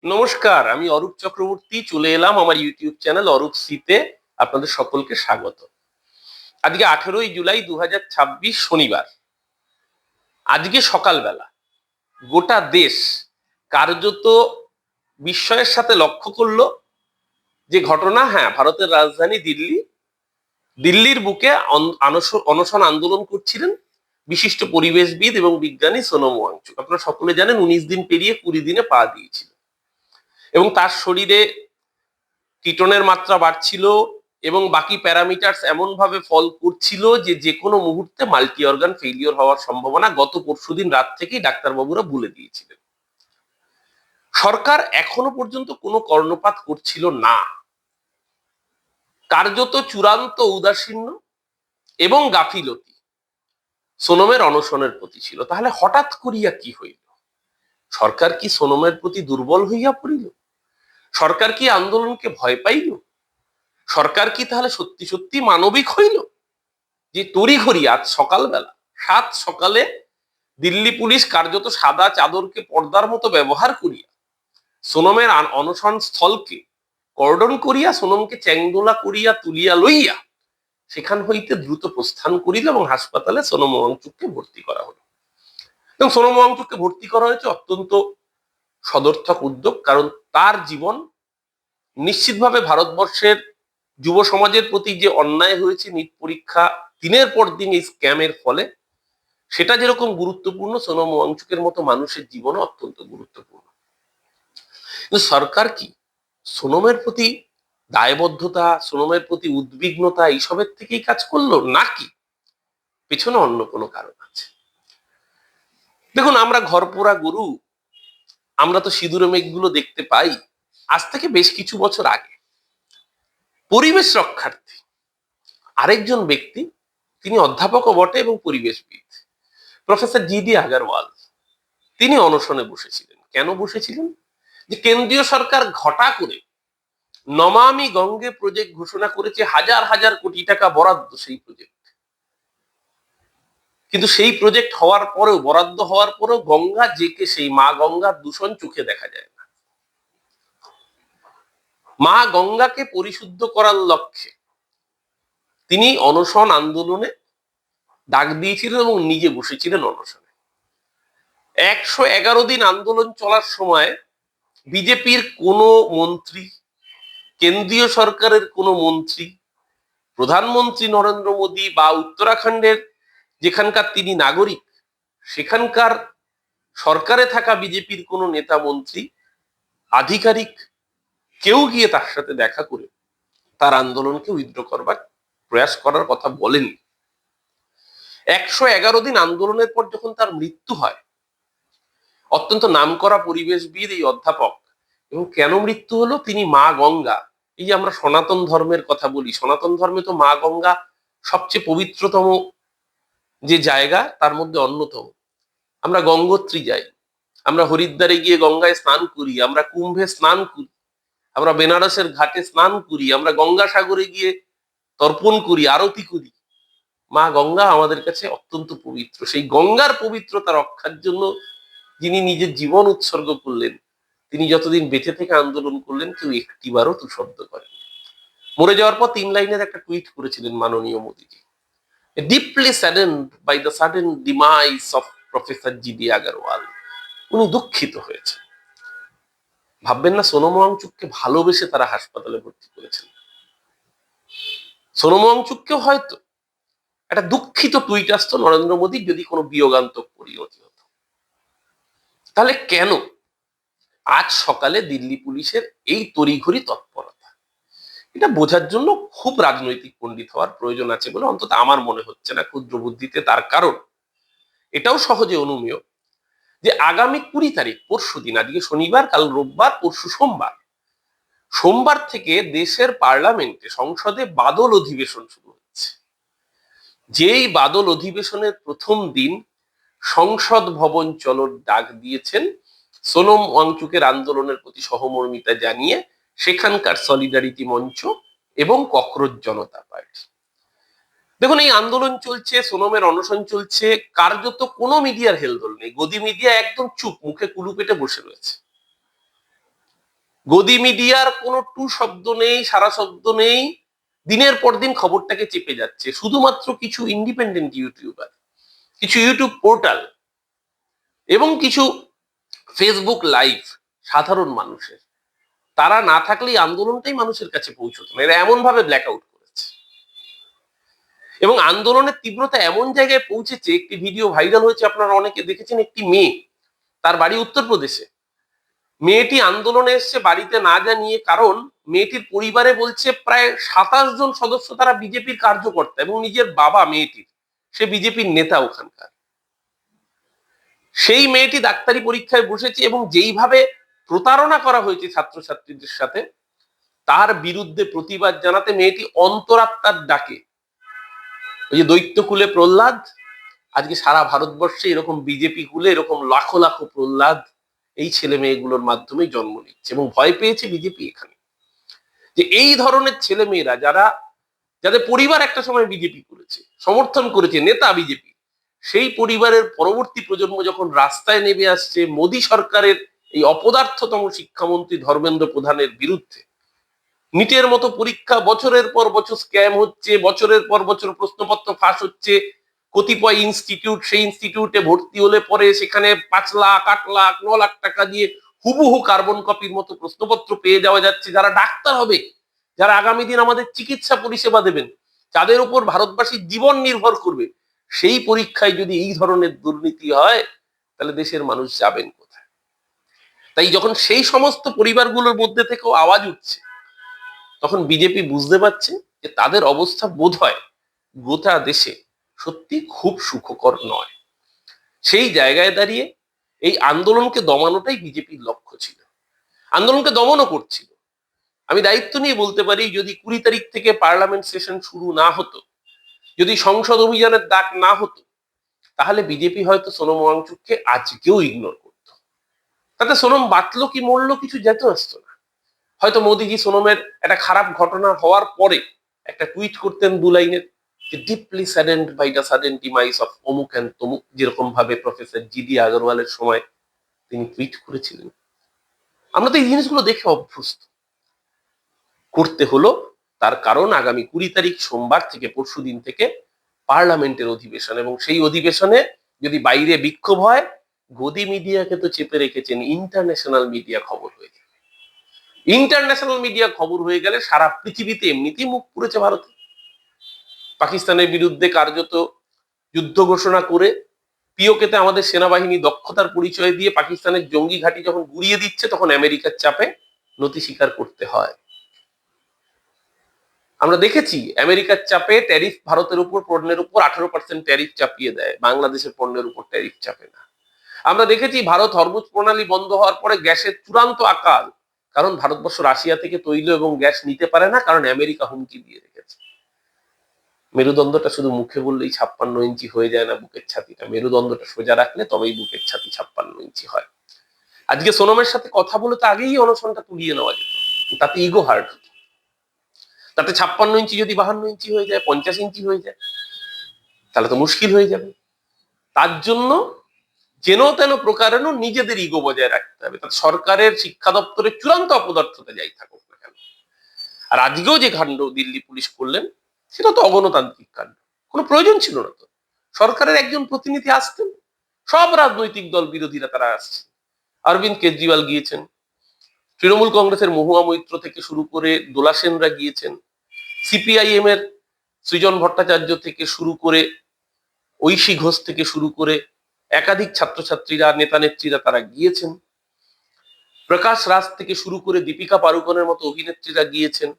নমস্কার, আমি অরূপ চক্রবর্তী চলে এলাম আমার ইউটিউব চ্যানেল অরূপ সিতে। আপনাদের সকলকে স্বাগত। আজকে 18ই জুলাই 2026 শনিবার। আজকে সকালবেলা গোটা দেশ কার্যত বিস্ময়ের সাথে লক্ষ্য করলো যে ঘটনা, হ্যাঁ, ভারতের রাজধানী দিল্লির বুকে অনশন আন্দোলন করছিলেন বিশিষ্ট পরিবেশবিদ এবং বিজ্ঞানী সোনম ওয়াংচুক। আপনারা সকলে জানেন 19 দিন পেরিয়ে 20 দিনে পা দিয়েছিল এবং তার শরীরে কিটোনের মাত্রা বাড়ছিল এবং বাকি প্যারামিটারস এমন ভাবে ফল করছিল যে যে কোনো মুহূর্তে মাল্টি অর্গান ফেলিওর হওয়ার সম্ভাবনা গত পরশুদিন রাত থেকেই ডাক্তারবাবুরা বলে দিয়েছিলেন। সরকার এখনো পর্যন্ত কোনো কর্ণপাত করছিল না, কার্যত চূড়ান্ত উদাসীন্য এবং গাফিলতি সোনমের অনশনের প্রতি ছিল। তাহলে হঠাৎ করিয়া কি হইল? সরকার কি সোনমের প্রতি দুর্বল হইয়া পড়িল? সরকার কি আন্দোলনকে ভয় পাইল? সরকার কি তাহলে সত্যি সত্যি মানবিক হইল যে তড়িঘড়ি আজ সকালবেলা সাত সকালে দিল্লি পুলিশ কার্যত সাদা চাদরকে পর্দার মতো ব্যবহার করিয়া সোনমের অনশন স্থলকে কর্ডন করিয়া সোনমকে চ্যাংদোলা করিয়া তুলিয়া লইয়া সেখান হইতে দ্রুত প্রস্থান করিল এবং হাসপাতালে সোনম ওয়াংচুককে ভর্তি করা হলো। এবং সোনম ওয়াংচুককে ভর্তি করা হয়েছে অত্যন্ত সদর্থক উদ্যোগ, কারণ তার জীবন নিশ্চিতভাবে ভারতবর্ষের যুব সমাজের প্রতি যে অন্যায় হয়েছে নিট পরীক্ষা দিনের পর দিন এই স্ক্যামের ফলে, সেটা যেরকম গুরুত্বপূর্ণ, সোনম ওয়াংচুকের মতো মানুষের জীবনও অত্যন্ত গুরুত্বপূর্ণ। কিন্তু সরকার কি সোনমের প্রতি দায়বদ্ধতা, সোনমের প্রতি উদ্বিগ্নতা এইসবের থেকেই কাজ করলো, নাকি পেছনে অন্য কোনো কারণ আছে? দেখুন, আমরা ঘরপোড়া গরু, আমরা তো সিঁদুরে মেঘগুলো দেখতে পাই। আজ থেকে বেশ কিছু বছর আগে পরিবেশ রক্ষার্থী আরেকজন ব্যক্তি, তিনি অধ্যাপকও বটে এবং পরিবেশবিদ, প্রফেসর জিডি আগারওয়াল, তিনি অনশনে বসেছিলেন। কেন বসেছিলেন? যে কেন্দ্রীয় সরকার ঘটা করে নমামি গঙ্গে প্রজেক্ট ঘোষণা করেছে, হাজার হাজার কোটি টাকা বরাদ্দ সেই প্রজেক্ট, কিন্তু সেই প্রজেক্ট হওয়ার পরেও, বরাদ্দ হওয়ার পরেও গঙ্গা জেকে সেই মা গঙ্গার দূষণ চোখে দেখা যায় না। মা গঙ্গাকে পরিশুদ্ধ করার লক্ষ্যে তিনি অনশন আন্দোলনে ডাক দিয়েছিলেন এবং নিজে বসেছিলেন অনশনে। 111 দিন আন্দোলন চলার সময় বিজেপির কোনো মন্ত্রী, কেন্দ্রীয় সরকারের কোনো মন্ত্রী, প্রধানমন্ত্রী নরেন্দ্র মোদী বা উত্তরাখণ্ডের যেখানকার তিনি নাগরিক সেখানকার সরকারে থাকা বিজেপির কোনো নেতা, মন্ত্রী, আধিকারিক কেউ গিয়ে তার সাথে দেখা করে তার আন্দোলনকে উইথড্র করবার প্রয়াস করার কথা বলেনি। 111 দিন আন্দোলনের পর যখন তার মৃত্যু হয়, অত্যন্ত নামকরা পরিবেশবিদ এই অধ্যাপক, এবং কেন মৃত্যু হলো? তিনি মা গঙ্গা, এই যে আমরা সনাতন ধর্মের কথা বলি, সনাতন ধর্মে তো মা গঙ্গা সবচেয়ে পবিত্রতম যে জায়গা তার মধ্যে অন্যতম। আমরা গঙ্গোত্রী যাই, আমরা হরিদ্বারে গিয়ে গঙ্গায় স্নান করি, আমরা কুম্ভে স্নান করি, আমরা বেনারসের ঘাটে স্নান করি, আমরা গঙ্গাসাগরে গিয়ে তর্পণ করি, আরতি করি। মা গঙ্গা আমাদের কাছে অত্যন্ত পবিত্র। সেই গঙ্গার পবিত্রতা রক্ষার জন্য যিনি নিজের জীবন উৎসর্গ করলেন, তিনি যতদিন বেঁচে থেকে আন্দোলন করলেন, কেউ একটিবারও তু শব্দ করেন। মরে যাওয়ার পর 3 লাইনের একটা টুইট করেছিলেন মাননীয় Modiji, deeply saddened by the sudden demise of professor GD Agarwal. উনি দুঃখিত হয়েছেন। ভাববেন না সোনম ওয়াংচুককে ভালোবেসে তারা হাসপাতালে ভর্তি করেছেন। সোনম ওয়াংচুককেও হয়তো একটা দুঃখিত টুইট আসতো নরেন্দ্র মোদীর যদি কোনো বিয়োগান্তক পরিণতি হতো। তাহলে কেন আজ সকালে দিল্লি পুলিশের এই তড়িঘড়ি তৎপরতা? এটা বোঝার জন্য খুব রাজনৈতিক পণ্ডিত হওয়ার প্রয়োজন আছে বলে অন্তত আমার মনে হচ্ছে না, ক্ষুদ্র বুদ্ধিতে। তার কারণ এটাও সহজে অনুমেয় যে আগামী 20 তারিখ, পরশু দিন, আজকে শনিবার, কাল রোববার, পরশু সোমবার, সোমবার থেকে দেশের পার্লামেন্টে, সংসদে বাদল অধিবেশন শুরু হচ্ছে। যেই বাদল অধিবেশনের প্রথম দিন সংসদ ভবন চলোর ডাক দিয়েছেন সোনম ওয়াংচুকের আন্দোলনের প্রতি সহমর্মিতা জানিয়ে সেখানকার সলিডারিটি মঞ্চ এবং ককরোচ জনতা পার্টি। দেখুন, এই আন্দোলন চলছে, সোনমের অনশন চলছে, কার্যত কোনো মিডিয়ার হেলদোল নেই। গদি মিডিয়া একদম চুপ, মুখে কুলু পেটে বসে রয়েছে। গদি মিডিয়ার কোনো টু শব্দ নেই, সারা শব্দ নেই, দিনের পর দিন খবরটাকে চেপে যাচ্ছে। শুধুমাত্র কিছু ইন্ডিপেন্ডেন্ট ইউটিউবার, কিছু ইউটিউব পোর্টাল এবং কিছু ফেসবুক লাইভ সাধারণ মানুষের, তারা না থাকলেই আন্দোলনটাই মানুষের কাছে পৌঁছতো না। এরা এমন ভাবে ব্ল্যাক আউট করেছে এবং আন্দোলনের তীব্রতা এমন জায়গায় পৌঁছেছে, একটি ভিডিও ভাইরাল হয়েছে, আপনারা অনেকে দেখেছেন। একটি মেয়ে, তার বাড়ি উত্তরপ্রদেশে, মেয়েটি আন্দোলনে এসছে বাড়িতে না জানিয়ে, কারণ মেয়েটির পরিবারে বলছে প্রায় 27 জন সদস্য তারা বিজেপির কার্যকর্তা এবং নিজের বাবা মেয়েটির, সে বিজেপির নেতা ওখানকার। সেই মেয়েটি ডাক্তারি পরীক্ষায় বসেছে এবং যেইভাবে প্রতারণা করা হয়েছে ছাত্রছাত্রীদের সাথে, তার বিরুদ্ধে প্রতিবাদ জানাতে মেয়েটি অন্তরাত্মার ডাকে, ওই যে দৈত্য কুলে প্রহ্লাদ, আজকে সারা ভারতবর্ষে এরকম বিজেপি কুলে এরকম লাখো লাখো প্রহ্লাদ এই ছেলে মেয়েগুলোর মাধ্যমে জন্ম নিচ্ছে এবং ভয় পেয়েছে বিজেপি এখানে, যে এই ধরনের ছেলে মেয়েরা যাদের পরিবার একটা সময় বিজেপি করেছে, সমর্থন করেছে নেতা বিজেপি, সেই পরিবারের পরবর্তী প্রজন্ম যখন রাস্তায় নেমে আসছে মোদী সরকারের এই অপদার্থতম শিক্ষামন্ত্রী ধর্মেন্দ্র প্রধানের বিরুদ্ধে, নিটের মতো পরীক্ষা বছরের পর বছর স্ক্যাম হচ্ছে, বছরের পর বছর প্রশ্নপত্র ফাঁস হচ্ছে, কতিপয় ইনস্টিটিউট, সেই ইনস্টিটিউটে ভর্তি হলে পরে সেখানে 5 লাখ 8 লাখ 9 লাখ টাকা দিয়ে হুবহু কার্বন কপির মতো প্রশ্নপত্র পেয়ে যাওয়া যাচ্ছে। যারা ডাক্তার হবে, যারা আগামী দিন আমাদের চিকিৎসা পরিষেবা দেবেন, যাদের উপর ভারতবাসীর জীবন নির্ভর করবে, সেই পরীক্ষায় যদি এই ধরনের দুর্নীতি হয়, তাহলে দেশের মানুষ যাবেন কোথায়? তাই যখন সেই সমস্ত পরিবারগুলোর মধ্যে থেকেও আওয়াজ উঠছে, তখন বিজেপি বুঝতে পারছে যে তাদের অবস্থা বোধহয় গোটা দেশে সত্যি খুব সুখকর নয়। সেই জায়গায় দাঁড়িয়ে এই আন্দোলনকে দমানোটাই বিজেপির লক্ষ্য ছিল, আন্দোলনকে দমনও করছিল। আমি দায়িত্ব নিয়ে বলতে পারি, যদি 20 তারিখ থেকে পার্লামেন্ট সেশন শুরু না হতো, যদি সংসদ অভিযানের ডাক না হতো, তাহলে বিজেপি হয়তো সোনম ওয়াংচুককে আজকেও ইগনোর করতো। তাতে সোনম বাঁচলো কি মরলো কিছু যেত আসতো না। হয়তো মোদিজি সোনমের একটা খারাপ ঘটনা হওয়ার পরে একটা টুইট করতেন 2 লাইনের, যে deeply saddened by the sudden demise of অমুক অ্যান্ড তমুক, যেরকম ভাবে প্রফেসর জিডি আগরওয়ালের সময় তিনি টুইট করেছিলেন। আমরা তো এই জিনিসগুলো দেখে অভ্যস্ত। করতে হলো তার কারণ আগামী 20 তারিখ সোমবার থেকে পরশু দিন থেকে পার্লামেন্টের অধিবেশন, এবং সেই অধিবেশনে যদি বাইরে বিক্ষোভ হয়, গদি মিডিয়াকে তো চেপে রেখেছেন, ইন্টারন্যাশনাল মিডিয়া খবর হয়ে যাবে। ইন্টারন্যাশনাল মিডিয়া খবর হয়ে গেলে সারা পৃথিবীতে এমনিতেই মুখ পুড়েছে ভারতে। পাকিস্তানের বিরুদ্ধে কার্যত যুদ্ধ ঘোষণা করে পিওকেতে আমাদের সেনাবাহিনী দক্ষতার পরিচয় দিয়ে পাকিস্তানের জঙ্গি ঘাঁটি যখন গুড়িয়ে দিচ্ছে, তখন আমেরিকার চাপে নতি স্বীকার করতে হয়। আমরা দেখেছি আমেরিকার চাপে ট্যারিফ ভারতের উপর, পণ্যের উপর 18% ট্যারিফ চাপিয়ে দেয়, বাংলাদেশের পণ্যের উপর ট্যারিফ চাপে না। আমরা দেখেছি ভারত হরমুজ প্রণালী বন্ধ হওয়ার পরে গ্যাসের চূড়ান্ত আকাল, কারণ ভারতবর্ষ রাশিয়া থেকে তৈল এবং গ্যাস নিতে পারে না, কারণ আমেরিকা হুমকি দিয়ে রেখেছে। মেরুদণ্ডটা শুধু মুখে বললেই 56 ইঞ্চি হয়ে যায় না বুকের ছাতিটা, মেরুদণ্ডটা সোজা রাখলে তবেই বুকের ছাতি 56 ইঞ্চি হয়। আজকে সোনমের সাথে কথা বলে তো আগেই অনশনটা তুলিয়ে নেওয়া যেত, তাতে ইগো হার্ট হতো। তাতে 56 ইঞ্চি যদি 52 ইঞ্চি হয়ে যায়, 50 ইঞ্চি হয়ে যায়, তাহলে তো মুশকিল হয়ে যাবে। তার জন্য যেন তেন প্রকারেণ নিজেদের ইগো বজায় রাখতে হবে। তাতে সরকারের শিক্ষা দপ্তরের চূড়ান্ত অপদার্থতা যাই থাকুক না কেন। আর আজকেও যে কাণ্ড দিল্লি পুলিশ করলেন, সেটা তো অগণতান্ত্রিক কাণ্ড, কোনো প্রয়োজন ছিল না তো। সরকারের একজন প্রতিনিধি আসতেন, সব রাজনৈতিক দল বিরোধীরা তারা আসছে, অরবিন্দ কেজরিওয়াল গিয়েছেন, তৃণমূল কংগ্রেসের মহুয়া মৈত্র থেকে শুরু করে দোলা সেনরা গিয়েছেন, সিপিআইএম এর সৃজন ভট্টাচার্য থেকে শুরু করে ঐশী ঘোষ থেকে শুরু করে একাধিক ছাত্রছাত্রীরা, নেতা নেত্রীরা তারা গিয়েছেন, প্রকাশ রাজ থেকে শুরু করে দীপিকা পাড়ুকোনের মতো অভিনেত্রীরা গিয়েছেন।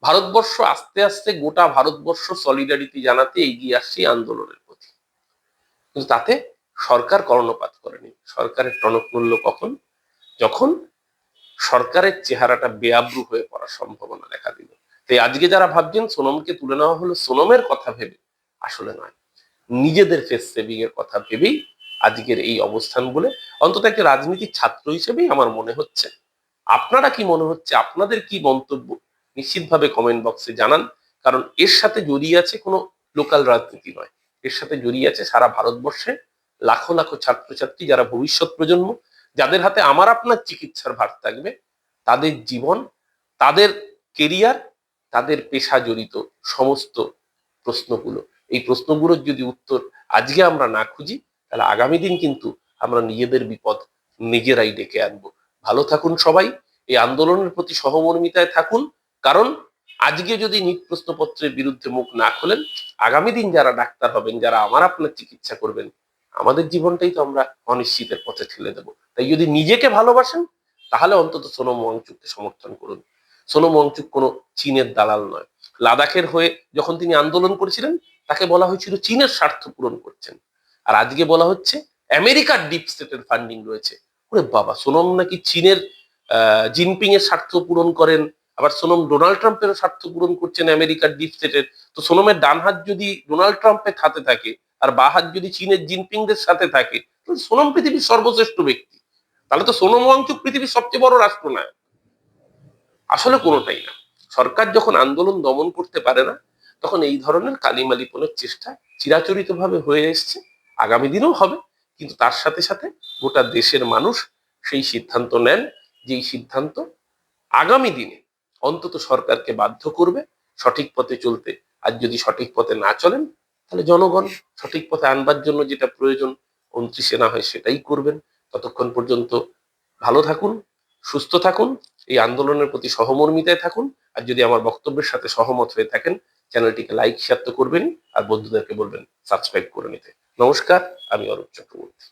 ভারতবর্ষ আস্তে আস্তে, গোটা ভারতবর্ষ সলিডারিটি জানাতে এগিয়ে আসছে আন্দোলনের প্রতি। কিন্তু তাতে সরকার কর্ণপাত করেনি। সরকারের টনক মূল্য কখন? যখন সরকারের চেহারাটা বেআব্রু হয়ে পড়ার সম্ভাবনা দেখা দিল। তাই আজকে যারা ভাবছেন সোনমকে তুলে নেওয়া হলো সোনমের কথা ভেবে, আসলে নয়, নিজেদের ফেস সেভিং এর কথা ভেবেই আজকের এই অবস্থান বলে অন্তত একটা রাজনীতির ছাত্র হিসেবেই আমার মনে হচ্ছে। আপনারা কি মনে হচ্ছে, আপনাদের কি মন্তব্য, নিশ্চিতভাবে কমেন্ট বক্সে জানান। কারণ এর সাথে জড়িয়ে আছে কোনো লোকাল রাজনীতি নয়, এর সাথে জড়িয়ে আছে সারা ভারতবর্ষে লাখো লাখো ছাত্রছাত্রী, যারা ভবিষ্যৎ প্রজন্ম, যাদের হাতে আমার আপনার চিকিৎসার ভার থাকবে, তাদের জীবন, তাদের কেরিয়ার, তাদের পেশা জড়িত সমস্ত প্রশ্নগুলো, এই প্রশ্নগুলোর যদি উত্তর আজকে আমরা না খুঁজি, তাহলে আগামী দিন কিন্তু আমরা নিজেদের বিপদ নিজেরাই ডেকে আনবো। ভালো থাকুন সবাই, এই আন্দোলনের প্রতি সহমর্মিতায় থাকুন, কারণ আজকে যদি নিট প্রশ্নপত্রের বিরুদ্ধে মুখ না খোলেন, আগামী দিন যারা ডাক্তার হবেন, যারা আমার আপনার চিকিৎসা করবেন, আমাদের জীবনটাই তো আমরা অনিশ্চিতের পথে ঠেলে দেবো। তাই যদি নিজেকে ভালোবাসেন, তাহলে অন্তত সোনম ওয়াংচুককে সমর্থন করুন। সোনম ওয়াংচুক কোনো চীনের দালাল নয়। লাদাখের হয়ে যখন তিনি আন্দোলন করেছিলেন, তাকে বলা হয়েছিল চীনের স্বার্থ পূরণ করছেন, আর আজকে বলা হচ্ছে আমেরিকার ডিপ স্টেটের ফান্ডিং রয়েছে। ওরে বাবা, সোনম নাকি চীনের জিনপিং এর স্বার্থ পূরণ করেন, আবার সোনম ডোনাল্ড ট্রাম্পের স্বার্থ পূরণ করছেন আমেরিকার ডিপ স্টেটের। তো সোনমের ডান হাত যদি ডোনাল্ড ট্রাম্পের হাতে থাকে, আর বা হাত যদি চীনের জিনপিং দের সাথে থাকে, তাহলে সোনম পৃথিবীর সর্বশ্রেষ্ঠ ব্যক্তি। তাহলে তো সোনম ওয়াংচুক পৃথিবীর সবচেয়ে বড় রাষ্ট্রনায়ক। আসলে কোনোটাই না। সরকার যখন আন্দোলন দমন করতে পারে না, তখন এই ধরনের কালিমালিপনের চেষ্টা চিরাচরিতভাবে হয়ে এসছে, আগামী দিনেও হবে। কিন্তু তার সাথে সাথে গোটা দেশের মানুষ সেই সিদ্ধান্ত নেন, যেই সিদ্ধান্ত আগামী দিনে অন্তত সরকারকে বাধ্য করবে সঠিক পথে চলতে। আর যদি সঠিক পথে না চলেন, তাহলে জনগণ সঠিক পথে আনবার জন্য যেটা প্রয়োজন 29 না হয় সেটাই করবেন। ততক্ষণ পর্যন্ত ভালো থাকুন, সুস্থ থাকুন, এই আন্দোলনের প্রতি সহমর্মিতায় থাকুন। আর যদি আমার বক্তব্যের সাথে সহমত হয়ে থাকেন, চ্যানেলটিকে লাইক শেয়ার তো করবেনই, আর বন্ধুদেরকে বলবেন সাবস্ক্রাইব করে নিতে। নমস্কার, আমি অরূপ চক্রবর্তী।